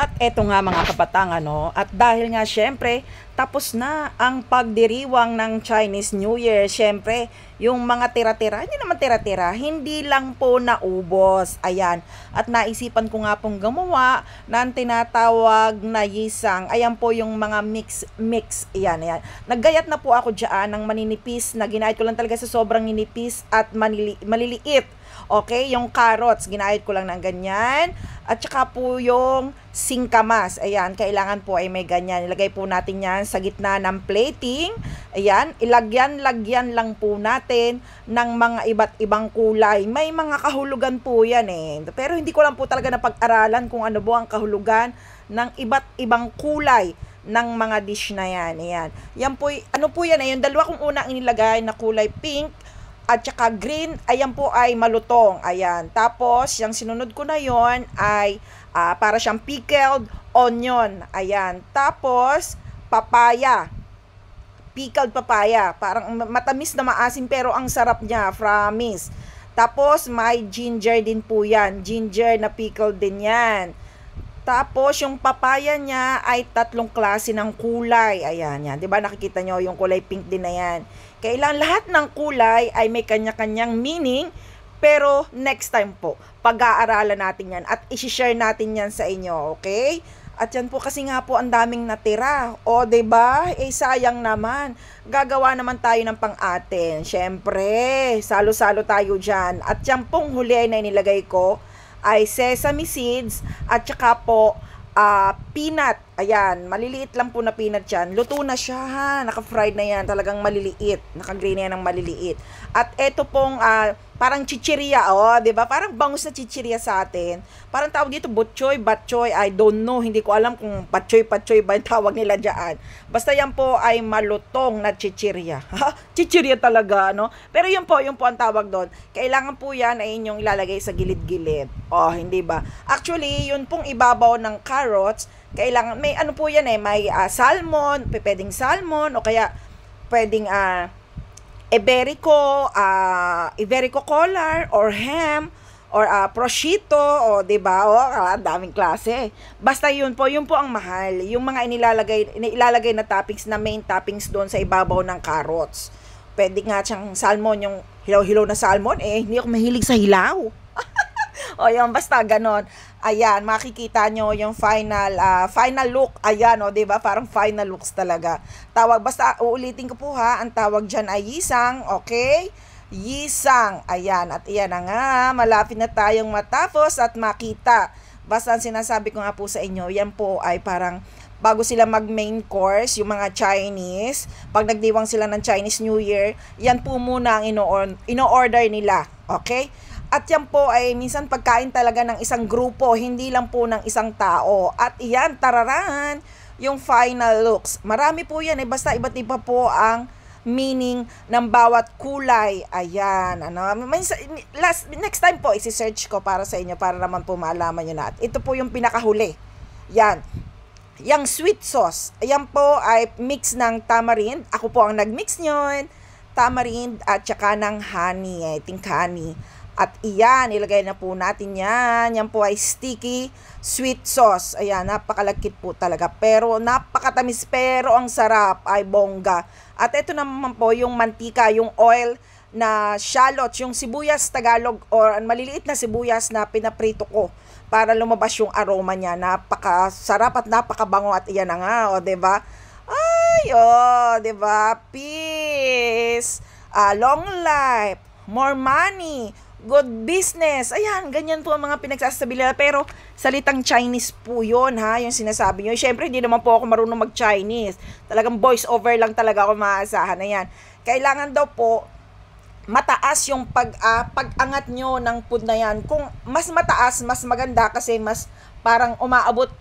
At eto nga mga kapatang ano, at dahil nga syempre, tapos na ang pagdiriwang ng Chinese New Year, syempre, yung mga tira-tira, hindi naman tira-tira, hindi lang po naubos. Ayan, at naisipan ko nga pong gumawa ng tinatawag na yisang. Ayan po yung mga mix. Ayan. Naggayat na po ako dyan ng maninipis na ginahit ko lang talaga sa sobrang ninipis at maliliit. Okay, yung carrots, ginahit ko lang ng ganyan. At saka po yung singkamas. Ayan, kailangan po ay may ganyan. Ilagay po natin yan sa gitna ng plating. Ayan, ilagyan-lagyan lang po natin ng mga iba't ibang kulay. May mga kahulugan po yan eh. Pero hindi ko lang po talaga napag-aralan kung ano po ang kahulugan ng iba't ibang kulay ng mga dish na yan. Ayan. Yan po, ano po yan eh, yung dalawa kong unang inilagay na kulay pink at saka green, ayan po ay malutong. Ayan. Tapos, yung sinunod ko na yon ay para siyang pickled onion. Ayan. Tapos, papaya. Pickled papaya. Parang matamis na maasim pero ang sarap niya. Promise. Tapos, may ginger din po yan. Ginger na pickled din yan. Tapos, yung papaya niya ay tatlong klase ng kulay. Ayan, yan. Diba nakikita nyo yung kulay pink din na yan. Kailan lahat ng kulay ay may kanya-kanyang meaning, pero next time po, pag-aaralan natin yan at isi-share natin yan sa inyo, okay? At yan po kasi nga po ang daming natira. O, diba? Eh, sayang naman. Gagawa naman tayo ng pang-atin. Syempre, salo-salo tayo dyan. At yan pong huli na inilagay ko ay sesame seeds at saka po peanut. Ayan, maliliit lang po na peanut yan. Luto na siya ha, naka-fried na yan, talagang maliliit. Naka-green na yan ng maliliit. At eto pong parang chichirya, oh, 'di ba? Parang bangus na chichirya sa atin. Parang tawag dito batchoy, I don't know, hindi ko alam kung patchoy ba yung tawag nila diyan. Basta yan po ay malutong na chichirya. Ha? Chichirya talaga, no? Pero yun po ang tawag doon. Kailangan po yan ay inyong ilalagay sa gilid-gilid. Oh, hindi ba? Actually, yun pong ibabaw ng carrots, kailangan may ano po yan eh, may salmon, pwedeng salmon o kaya pwedeng Iberico collar or ham or prosciutto o 'di ba? O daming klase. Basta yun po ang mahal. Yung mga inilalagay na toppings na main toppings doon sa ibabaw ng carrots. Pwede nga siyang salmon, yung hilaw-hilaw na salmon eh, hindi ako mahilig sa hilaw. O yun, basta ganon. Ayan, makikita nyo yung final look. Ayan, o, diba? Parang final looks talaga. Basta uulitin ko po ha, ang tawag dyan ay yisang, okay? Yisang. Ayan, at iyan na nga, malapit na tayong matapos at makita. Basta ang sinasabi ko nga po sa inyo, yan po ay parang bago sila mag main course, yung mga Chinese, pag nagdiwang sila ng Chinese New Year, yan po muna ang ino-order nila, okay? At yan po ay minsan pagkain talaga ng isang grupo, hindi lang po ng isang tao. At iyan, tararan, yung final looks. Marami po yan, basta iba't iba po ang meaning ng bawat kulay. Ayan, next time po, isi-search ko para sa inyo, para naman po maalaman nyo na. At ito po yung pinakahuli. Yan. Yung sweet sauce, ayan po ay mix ng tamarind. Ako po ang nagmix nyon. Tamarind at saka ng honey, I think honey. At iyan, ilagay na po natin yan. Yan po ay sticky sweet sauce. Ayan, napakalagkit po talaga. Pero napakatamis, pero ang sarap ay bongga. At ito naman po yung mantika, yung oil na shallots, yung sibuyas Tagalog or maliliit na sibuyas na pinaprito ko para lumabas yung aroma niya. Napakasarap at napakabango at iyan na nga, o, diba? Ay, o, diba? Peace! Long life! More money! Good business. Ayan, ganyan po ang mga pinagsasabi nila. Pero salitang Chinese po yun, ha, yung sinasabi nyo. Siyempre, hindi naman po ako marunong mag-Chinese. Talagang voice over lang talaga ako maaasahan. Ayan. Kailangan daw po mataas yung pag-angat nyo ng food na yan. Kung mas mataas, mas maganda kasi mas parang umaabot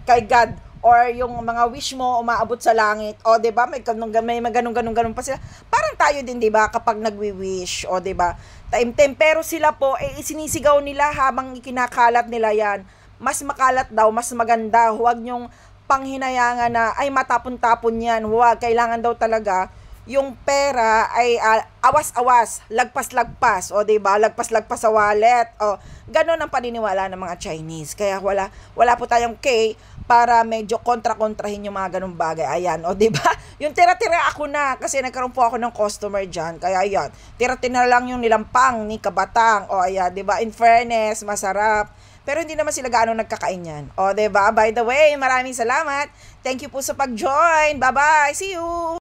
kay God. Or yung mga wish mo umaabot sa langit. O, 'di ba? May ganun pa sila. Parang tayo din, 'di ba, kapag nagwi-wish, o 'di ba? Time-time, pero sila po isinisigaw nila habang ikinakalat nila 'yan. Mas makalat daw, mas maganda. Huwag nyong panghinayangan na ay matapon-tapon 'yan. Huwag, kailangan daw talaga yung pera ay awas-awas, lagpas-lagpas, o 'di ba? Lagpas-lagpas sa wallet. O ganun ang paniniwala ng mga Chinese. Kaya wala po tayong K para medyo kontra-kontrahin yung mga ganung bagay. Ayan, o 'di ba? Yung tira-tira ako na kasi nagkaroon po ako ng customer diyan. Kaya ayan, tira-tira lang yung nilampang ni Kabatang. O ayan, 'di ba? In fairness, masarap. Pero hindi naman sila gaano nagkakain yan. O, 'di ba? By the way, maraming salamat. Thank you po sa pag-join. Bye-bye. See you.